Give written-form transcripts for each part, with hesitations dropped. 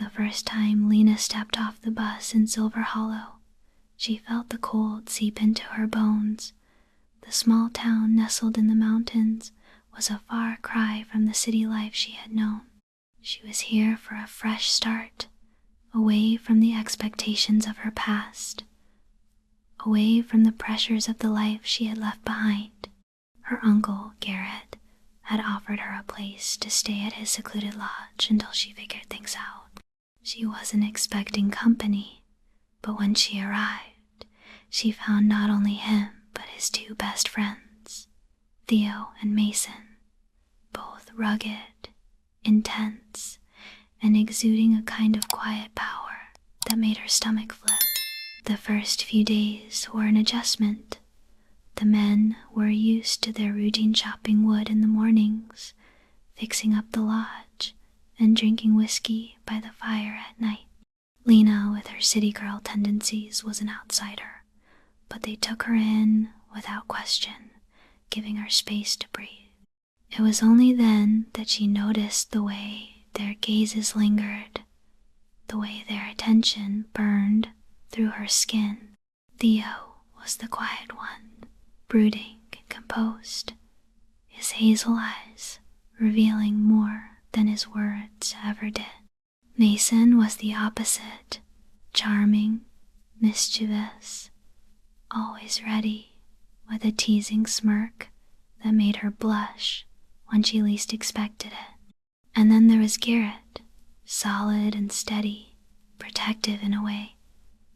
The first time Lena stepped off the bus in Silver Hollow, she felt the cold seep into her bones. The small town nestled in the mountains was a far cry from the city life she had known. She was here for a fresh start, away from the expectations of her past, away from the pressures of the life she had left behind. Her uncle, Garrett, had offered her a place to stay at his secluded lodge until she figured things out. She wasn't expecting company, but when she arrived, she found not only him, but his two best friends, Theo and Mason, both rugged, intense, and exuding a kind of quiet power that made her stomach flip. The first few days were an adjustment. The men were used to their routine chopping wood in the mornings, fixing up the lodge, and drinking whiskey by the fire at night. Lena, with her city girl tendencies, was an outsider, but they took her in without question, giving her space to breathe. It was only then that she noticed the way their gazes lingered, the way their attention burned through her skin. Theo was the quiet one, brooding and composed, his hazel eyes revealing more than his words ever did. Mason was the opposite, charming, mischievous, always ready, with a teasing smirk that made her blush when she least expected it. And then there was Garrett, solid and steady, protective in a way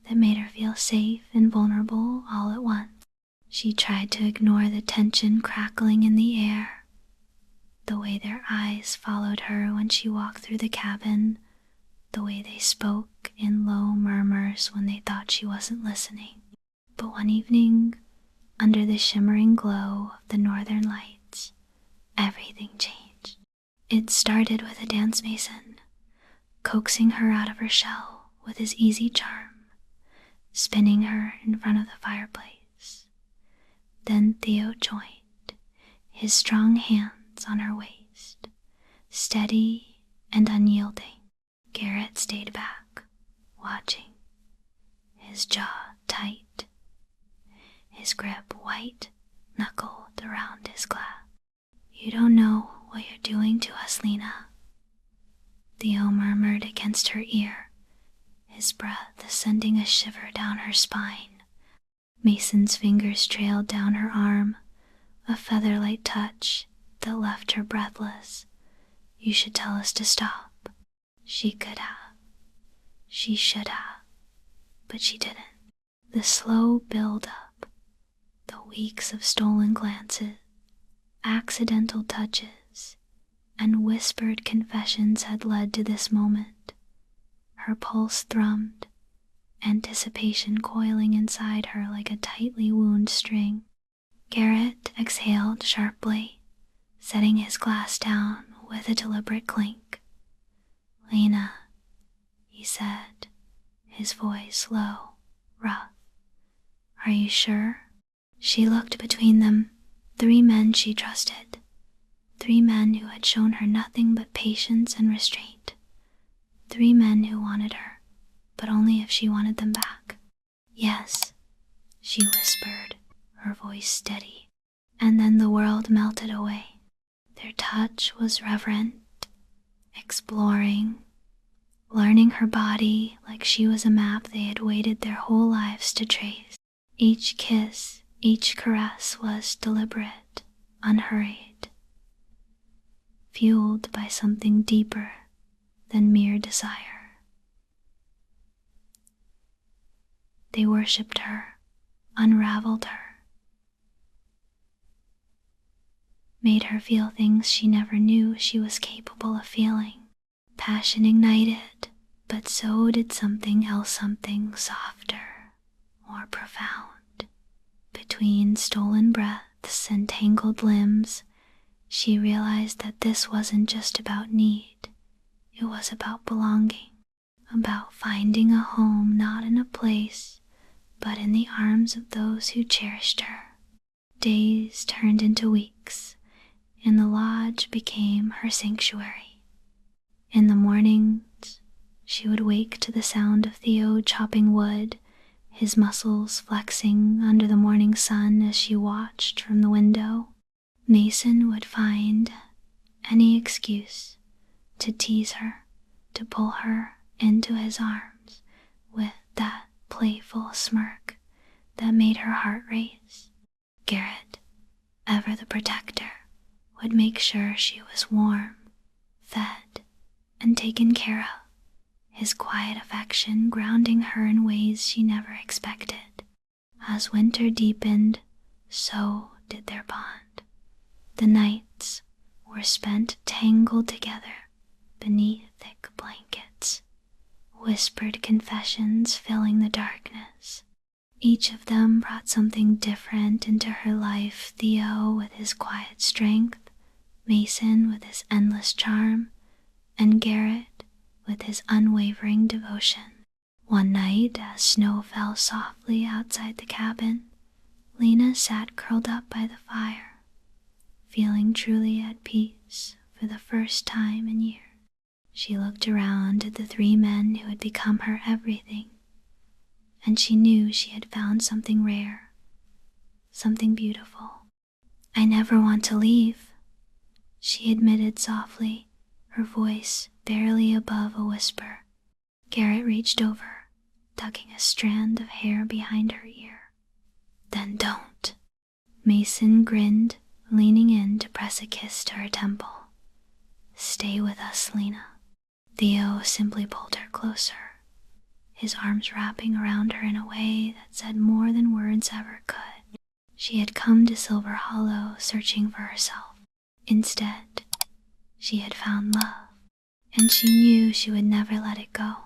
that made her feel safe and vulnerable all at once. She tried to ignore the tension crackling in the air, the way their eyes followed her when she walked through the cabin, the way they spoke in low murmurs when they thought she wasn't listening. But one evening, under the shimmering glow of the northern lights, everything changed. It started with a dance Mason, coaxing her out of her shell with his easy charm, spinning her in front of the fireplace. Then Theo joined, his strong hands on her waist, steady and unyielding. Garrett stayed back, watching, his jaw tight, his grip white-knuckled around his glass. "You don't know what you're doing to us, Lena," Theo murmured against her ear, his breath sending a shiver down her spine. Mason's fingers trailed down her arm, a feather-light touch that left her breathless. "You should tell us to stop." She could have. She should have. But she didn't. The slow build-up, the weeks of stolen glances, accidental touches, and whispered confessions had led to this moment. Her pulse thrummed, anticipation coiling inside her like a tightly wound string. Garrett exhaled sharply, setting his glass down with a deliberate clink. "Lena," he said, his voice low, rough. "Are you sure?" She looked between them, 3 men she trusted, 3 men who had shown her nothing but patience and restraint, 3 men who wanted her, but only if she wanted them back. "Yes," she whispered, her voice steady, and then the world melted away. Their touch was reverent, exploring, learning her body like she was a map they had waited their whole lives to trace. Each kiss, each caress was deliberate, unhurried, fueled by something deeper than mere desire. They worshipped her, unraveled her, made her feel things she never knew she was capable of feeling. Passion ignited, but so did something else, something softer, more profound. Between stolen breaths and tangled limbs, she realized that this wasn't just about need. It was about belonging, about finding a home not in a place, but in the arms of those who cherished her. Days turned into weeks, and the lodge became her sanctuary. In the mornings, She would wake to the sound of Theo chopping wood, his muscles flexing under the morning sun as she watched from the window. Mason would find any excuse to tease her, to pull her into his arms with that playful smirk that made her heart race. Garrett, ever the protector, would make sure she was warm, fed, and taken care of, his quiet affection grounding her in ways she never expected. As winter deepened, so did their bond. The nights were spent tangled together beneath thick blankets, whispered confessions filling the darkness. Each of them brought something different into her life. Theo with his quiet strength, Mason with his endless charm, and Garrett with his unwavering devotion. One night, as snow fell softly outside the cabin, Lena sat curled up by the fire, feeling truly at peace for the first time in years. She looked around at the three men who had become her everything, and she knew she had found something rare, something beautiful. "I never want to leave," she admitted softly, her voice barely above a whisper. Garrett reached over, tugging a strand of hair behind her ear. "Then don't." Mason grinned, leaning in to press a kiss to her temple. "Stay with us, Lena." Theo simply pulled her closer, his arms wrapping around her in a way that said more than words ever could. She had come to Silver Hollow searching for herself. Instead, she had found love, and she knew she would never let it go.